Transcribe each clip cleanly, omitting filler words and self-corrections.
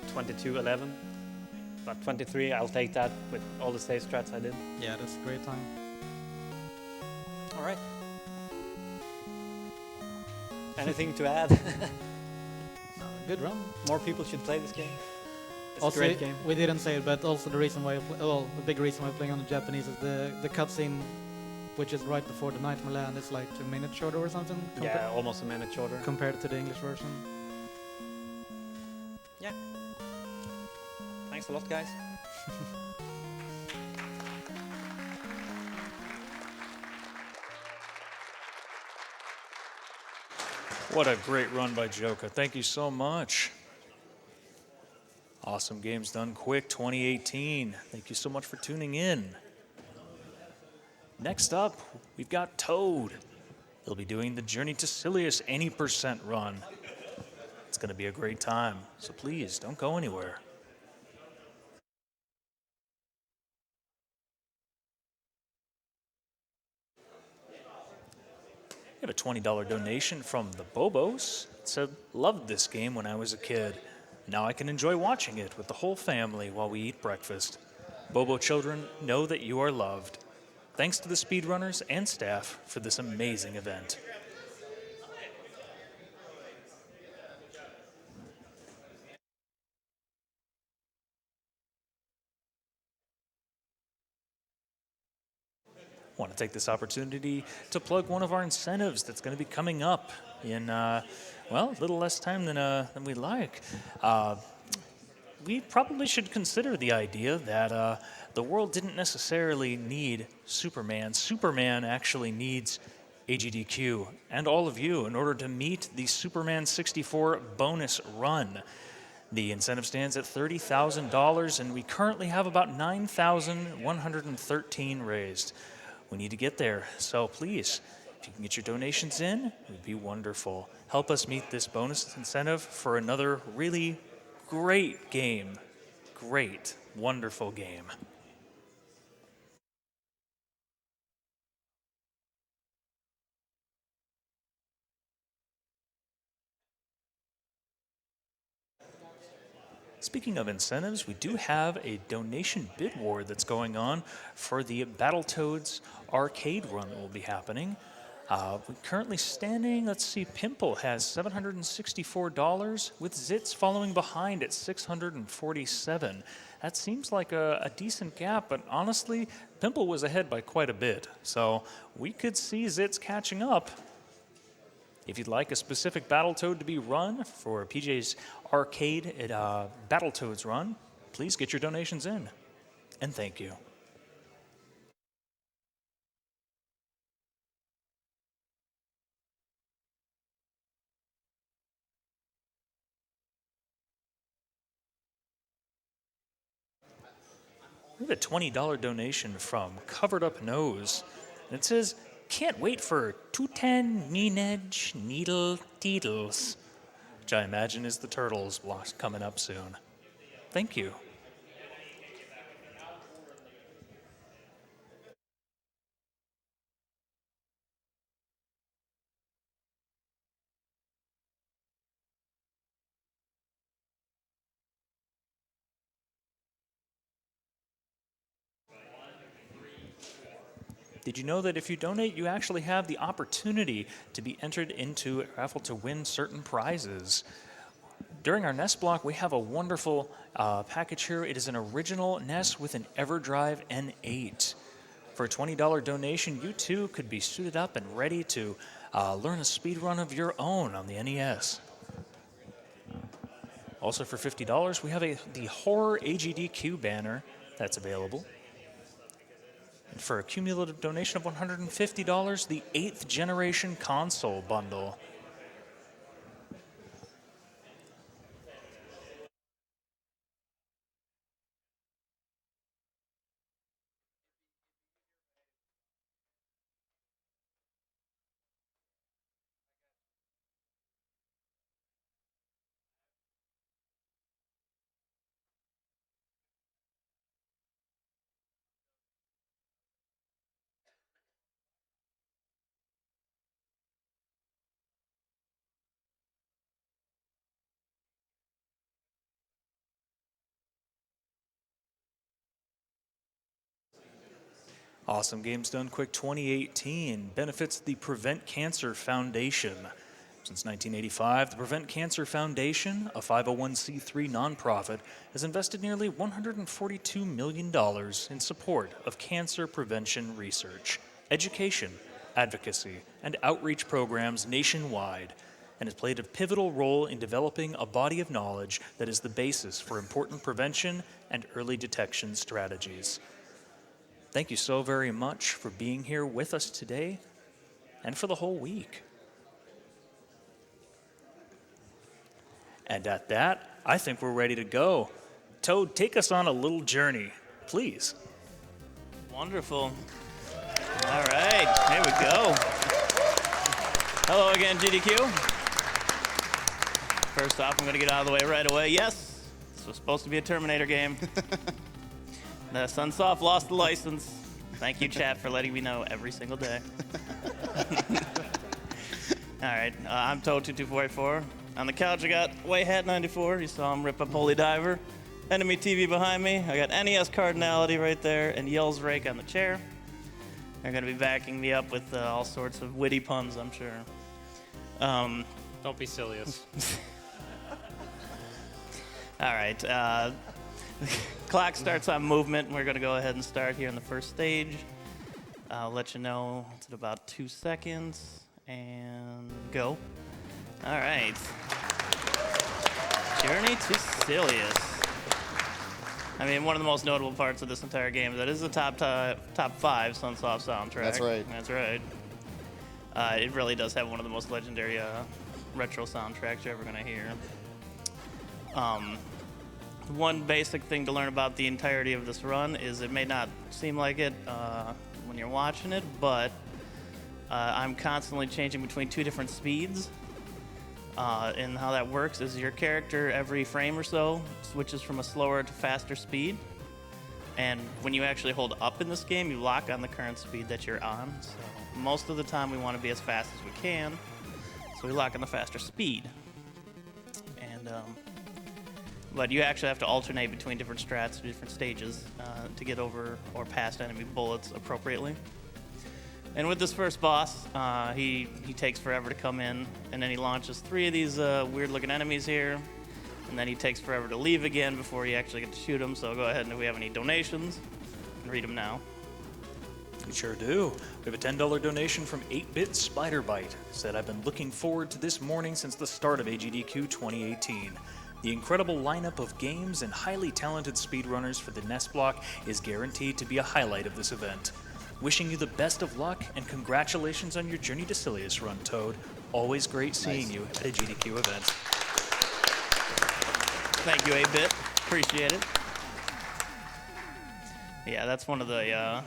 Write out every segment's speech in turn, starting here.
22:11. But 23, I'll take that with all the save strats I did. Yeah, that's a great time. All right. Anything to add? Good run. More people should play this game. It's Also, a great game. we didn't say it, but also the reason why, well, the big reason why I'm playing on the Japanese is the cutscene, which is right before the Nightmare Land, is like a minute shorter or something. Yeah, almost a minute shorter. Compared to the English version. Yeah. Thanks a lot, guys. What a great run by Joka. Thank you so much. Awesome games done quick 2018. Thank you so much for tuning in. Next up, we've got Toad. He'll be doing the Journey to Silius 80% run. It's going to be a great time, so please don't go anywhere. We have a $20 donation from the Bobos. It said, loved this game when I was a kid. Now I can enjoy watching it with the whole family while we eat breakfast. Bobo children, know that you are loved. Thanks to the speedrunners and staff for this amazing event. I want to take this opportunity to plug one of our incentives that's going to be coming up in, well, a little less time than we'd like. We probably should consider the idea that the world didn't necessarily need Superman. Superman actually needs AGDQ and all of you in order to meet the Superman 64 bonus run. The incentive stands at $30,000, and we currently have about 9,113 raised. We need to get there, so please, if you can get your donations in, it would be wonderful. Help us meet this bonus incentive for another really great game. Great, wonderful game. Speaking of incentives, we do have a donation bid war that's going on for the Battletoads arcade run that will be happening. We're currently standing, let's see, Pimple has $764, with Zitz following behind at $647. That seems like a decent gap, but honestly, Pimple was ahead by quite a bit. So we could see Zitz catching up. If you'd like a specific Battletoad to be run for PJ's Arcade at Battletoads run, please get your donations in. And thank you. We have a $20 donation from Covered Up Nose. And it says, can't wait for 210 Meanedge Needle Teetles, which I imagine is the Turtles coming up soon. Thank you. Did you know that if you donate, you actually have the opportunity to be entered into a raffle to win certain prizes? During our NES block, we have a wonderful package here. It is an original NES with an EverDrive N8. For a $20 donation, you too could be suited up and ready to learn a speed run of your own on the NES. Also for $50, we have the Horror AGDQ banner that's available. And for a cumulative donation of $150, the 8th generation console bundle. Awesome Games Done Quick 2018 benefits the Prevent Cancer Foundation. Since 1985, the Prevent Cancer Foundation, a 501c3 nonprofit, has invested nearly $142 million in support of cancer prevention research, education, advocacy, and outreach programs nationwide, and has played a pivotal role in developing a body of knowledge that is the basis for important prevention and early detection strategies. Thank you so very much for being here with us today and for the whole week. And at that, I think we're ready to go. Toad, take us on a little journey, please. Wonderful. All right, here we go. Hello again, GDQ. First off, I'm going to get out of the way right away. Yes, this was supposed to be a Terminator game. The Sunsoft lost the license. Thank you, chat, for letting me know every single day. All right, I'm Toad22484. On the couch, I got Wayhat94. You saw him rip up Holy Diver. Enemy TV behind me. I got NES Cardinality right there, and Yells Rake on the chair. They're going to be backing me up with all sorts of witty puns, I'm sure. Don't be Silius. All right. Clock starts on movement, and we're going to go ahead and start here in the first stage. I'll let you know it's at about 2 seconds, and go. All right. Journey to Silius. I mean, one of the most notable parts of this entire game is that it is the top 5 Sunsoft soundtrack. That's right. That's right. It really does have one of the most legendary retro soundtracks you're ever going to hear. One basic thing to learn about the entirety of this run is it may not seem like it when you're watching it, but I'm constantly changing between 2 different speeds. And how that works is your character every frame or so switches from a slower to faster speed. And when you actually hold up in this game, you lock on the current speed that you're on. So most of the time we want to be as fast as we can. So we lock on the faster speed. And but you actually have to alternate between different strats, different stages to get over or past enemy bullets appropriately. And with this first boss, he takes forever to come in, and then he launches 3 of these weird-looking enemies here, and then he takes forever to leave again before you actually get to shoot him. So go ahead, and if we have any donations, you can read them now. We sure do. We have a $10 donation from 8-Bit Spiderbite. Said, I've been looking forward to this morning since the start of AGDQ 2018. The incredible lineup of games and highly talented speedrunners for the NES block is guaranteed to be a highlight of this event. Wishing you the best of luck, and congratulations on your journey to Silius Run, Toad. Always great seeing you at a GDQ event. Thank you, 8-Bit. Appreciate it. Yeah, that's one of the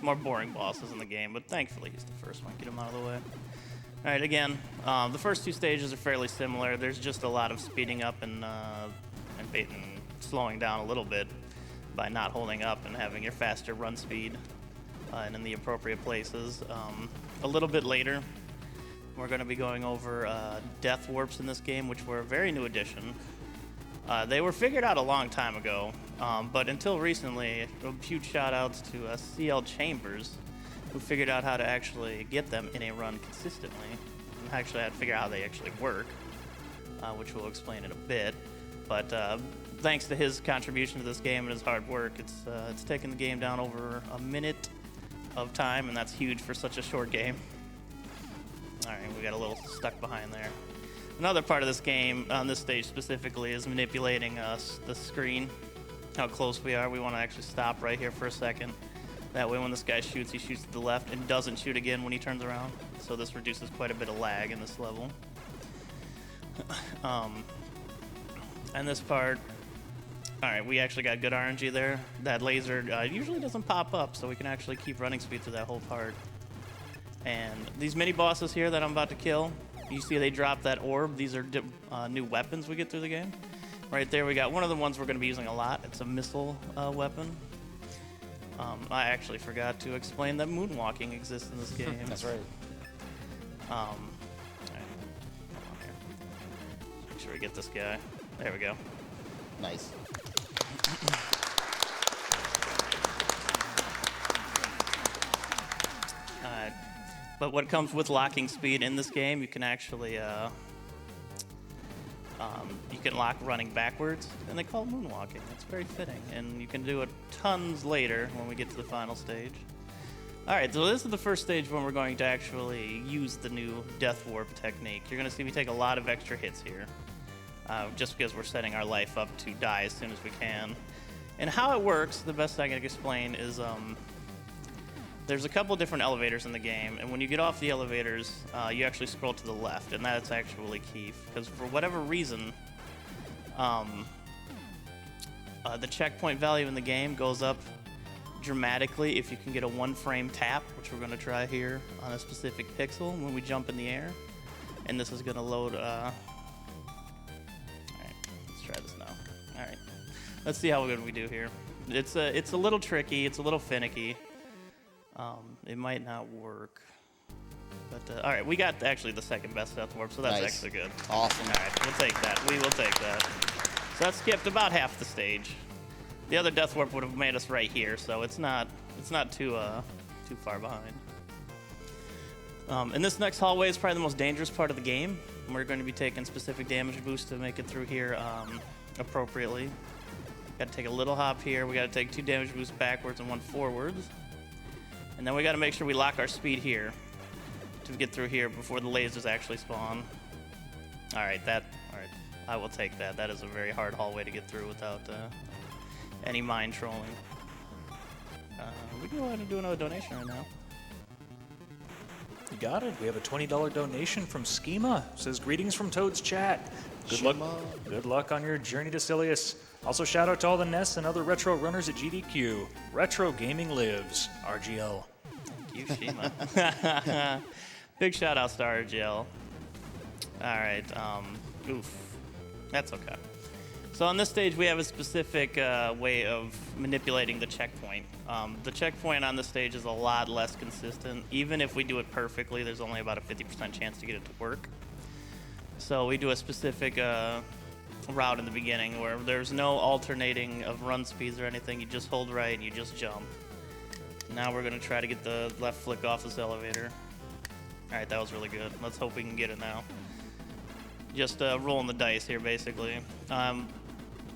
more boring bosses in the game, but thankfully he's the first one. Get him out of the way. All right, again, the first 2 stages are fairly similar. There's just a lot of speeding up and slowing down a little bit by not holding up and having your faster run speed. And in the appropriate places. A little bit later, we're going to be going over death warps in this game, which were a very new addition. They were figured out a long time ago, but until recently, huge shout outs to CL Chambers, who figured out how to actually get them in a run consistently, and actually had to figure out how they actually work, which we'll explain in a bit. But thanks to his contribution to this game and his hard work, it's taken the game down over a minute of time, and that's huge for such a short game. All right, we got a little stuck behind there. Another part of this game, on this stage specifically, is manipulating the screen, how close we are. We want to actually stop right here for a second. That way when this guy shoots, he shoots to the left and doesn't shoot again when he turns around. So this reduces quite a bit of lag in this level. And this part, all right, we actually got good RNG there. That laser usually doesn't pop up, so we can actually keep running speed through that whole part. And these mini bosses here that I'm about to kill, you see they drop that orb. These are new weapons we get through the game. Right there, we got one of the ones we're going to be using a lot. It's a missile weapon. I actually forgot to explain that moonwalking exists in this game. That's right. All right. Hold on here. Make sure we get this guy. There we go. Nice. But what comes with locking speed in this game, you can actually you can lock running backwards, and they call it moonwalking. It's very fitting, and you can do it tons later when we get to the final stage. All right, so this is the first stage when we're going to actually use the new Death Warp technique. You're going to see me take a lot of extra hits here, just because we're setting our life up to die as soon as we can. And how it works, the best I can explain is there's a couple different elevators in the game, and when you get off the elevators, you actually scroll to the left, and that's actually key, because for whatever reason, the checkpoint value in the game goes up dramatically if you can get a 1-frame tap, which we're going to try here on a specific pixel when we jump in the air. And this is going to load. Alright, let's try this now. Alright, let's see how good we do here. It's a little tricky, it's a little finicky. It might not work. But, alright, we got actually the second best Death Warp, so that's Nice. actually good. Awesome. Alright, we'll take that. We will take that. So that skipped about half the stage. The other Death Warp would have made us right here, so it's not too far behind. And this next hallway is probably the most dangerous part of the game. We're going to be taking specific damage boosts to make it through here appropriately. Got to take a little hop here. We got to take 2 damage boosts backwards and 1 forwards. And then we got to make sure we lock our speed here to get through here before the lasers actually spawn. All right, I will take that. That is a very hard hallway to get through without any mind trolling. We can go ahead and do another donation right now. You got it. We have a $20 donation from Schema. It says, greetings from Toad's chat. Good luck on your journey to Silius. Also, shout out to all the Nests and other retro runners at GDQ. Retro gaming lives. RGL. Thank you, Shima. Big shout outs to RGL. All right. Oof. That's okay. So on this stage, we have a specific way of manipulating the checkpoint. The checkpoint on this stage is a lot less consistent. Even if we do it perfectly, there's only about a 50% chance to get it to work. So we do a specific route in the beginning where there's no alternating of run speeds or anything. You just hold right and you just jump. Now we're going to try to get the left flick off this elevator. All right, that was really good. Let's hope we can get it now. Just rolling the dice here, basically.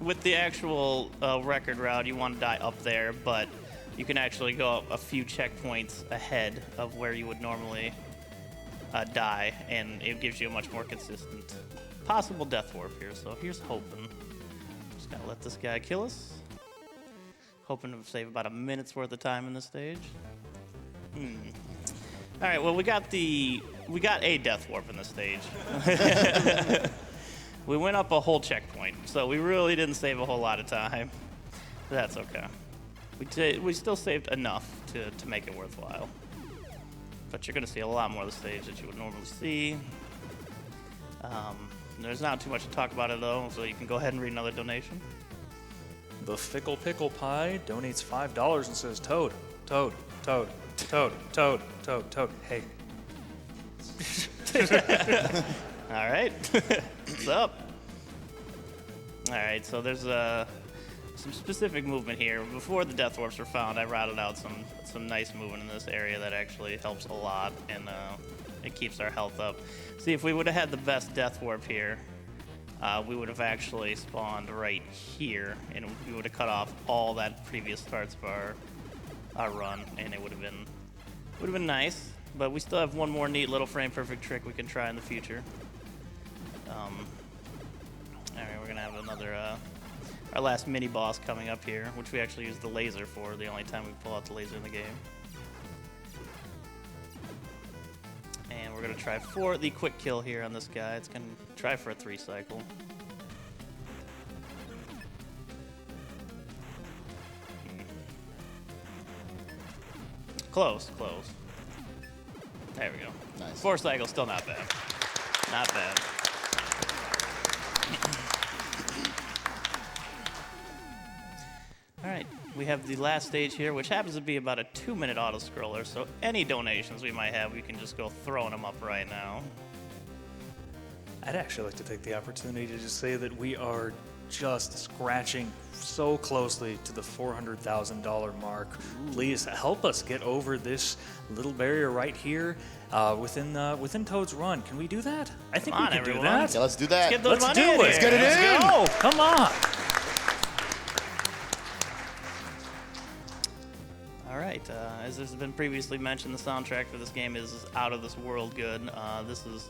With the actual record route, you want to die up there, but you can actually go a few checkpoints ahead of where you would normally die, and it gives you a much more consistent possible death warp here. So here's hoping. Just gotta let this guy kill us. Hoping to save about a minute's worth of time in this stage. All right, well, we got a death warp in this stage. We went up a whole checkpoint, so we really didn't save a whole lot of time. But that's okay. We still saved enough to make it worthwhile. But you're going to see a lot more of the stage that you would normally see. There's not too much to talk about it, though, so you can go ahead and read another donation. The Fickle Pickle Pie donates $5 and says, Toad, Toad, Toad, Toad, Toad, Toad, Toad. Hey. All right. What's up? All right, so there's some specific movement here. Before the death warps were found, I routed out some nice movement in this area that actually helps a lot, and it keeps our health up. See, if we would have had the best death warp here, we would have actually spawned right here, and we would have cut off all that previous parts of our run, and it would have been nice. But we still have one more neat little frame perfect trick we can try in the future. All right, we're gonna have another our last mini boss coming up here, which we actually use the laser for. The only time we pull out the laser in the game. And we're gonna try for the quick kill here on this guy. It's gonna try for a 3 cycle. Close. There we go. Nice. 4 cycles, still not bad. Not bad. All right, we have the last stage here, which happens to be about a 2-minute auto-scroller, so any donations we might have, we can just go throwing them up right now. I'd actually like to take the opportunity to just say that we are just scratching so closely to the $400,000 mark. Please help us get over this little barrier right here within Toad's Run. Can we do that? I think Come we on, can do everyone. that. Yeah, let's do that. Get those Let's money do in it. here. Let's get it in. Go. Come on. All right. As has been previously mentioned, the soundtrack for this game is out of this world good. This is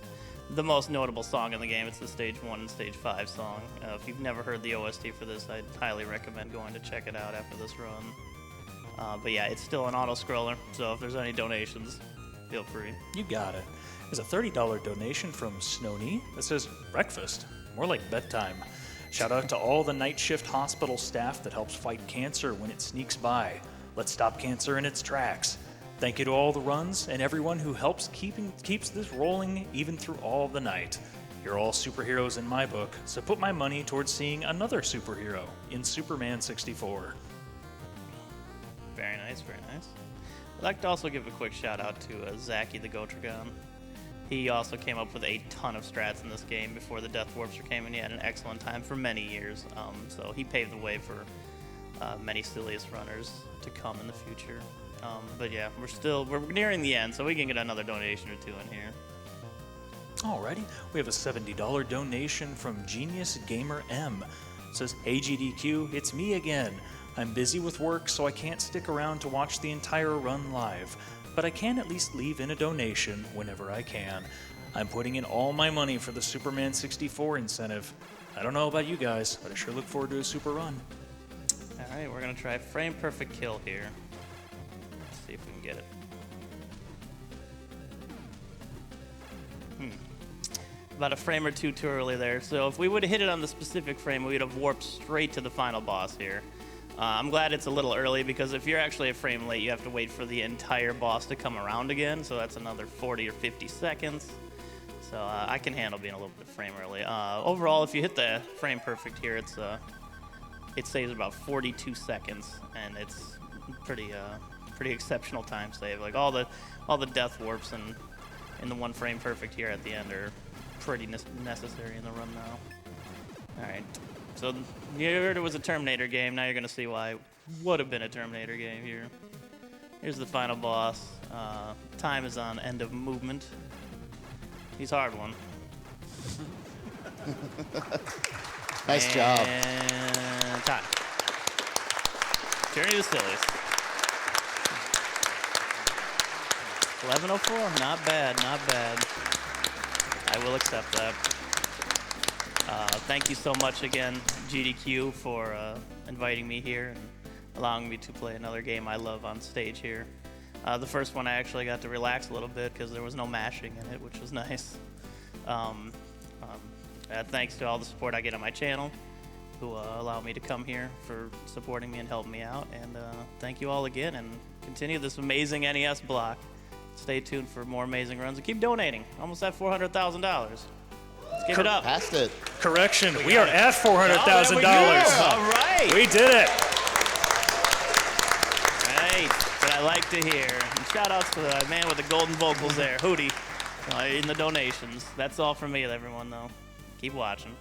the most notable song in the game. It's the Stage 1 and Stage 5 song. If you've never heard the OST for this, I'd highly recommend going to check it out after this run. But yeah, it's still an auto-scroller, so if there's any donations, feel free. You got it. There's a $30 donation from Snowny that says breakfast, more like bedtime. Shout out to all the night shift hospital staff that helps fight cancer when it sneaks by. Let's stop cancer in its tracks. Thank you to all the runs and everyone who helps keeps this rolling even through all the night. You're all superheroes in my book, so put my money towards seeing another superhero in Superman 64. Very nice, very nice. I'd like to also give a quick shout out to Zaki the Gotragon. He also came up with a ton of strats in this game before the Death Warpster came, and he had an excellent time for many years. So he paved the way for many Silius runners to come in the future. But yeah, we're nearing the end, so we can get another donation or two in here. Alrighty, we have a $70 donation from Genius Gamer M. It says, AGDQ, it's me again. I'm busy with work, so I can't stick around to watch the entire run live, but I can at least leave in a donation whenever I can. I'm putting in all my money for the Superman 64 incentive. I don't know about you guys, but I sure look forward to a super run. All right, we're gonna try frame perfect kill here. Let's see if we can get it. About a frame or two too early there. So if we would have hit it on the specific frame, we would have warped straight to the final boss here. I'm glad it's a little early, because if you're actually a frame late, you have to wait for the entire boss to come around again. So that's another 40 or 50 seconds. So I can handle being a little bit frame early. Overall, if you hit the frame perfect here, it saves about 42 seconds, and it's pretty exceptional time save. Like all the death warps and in the one frame perfect here at the end are pretty necessary in the run now. All right, so you heard it was a Terminator game. Now you're gonna see why it would have been a Terminator game here. Here's the final boss. Time is on end of movement. He's a hard one. Nice job. And time. Journey to Silius. 11:04. Not bad. Not bad. I will accept that. Thank you so much again, GDQ, for inviting me here and allowing me to play another game I love on stage here. The first one I actually got to relax a little bit because there was no mashing in it, which was nice. Thanks to all the support I get on my channel, who allow me to come here, for supporting me and helping me out. And thank you all again, and continue this amazing NES block. Stay tuned for more amazing runs, and keep donating. Almost at $400,000. Let's give it up. Passed it. Correction, we are at $400,000. All right. We did it. Right. That I like to hear. And shout outs to the man with the golden vocals there, Hootie, in the donations. That's all from me, everyone, though. Keep watching.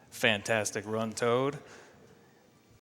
Fantastic run, Toad.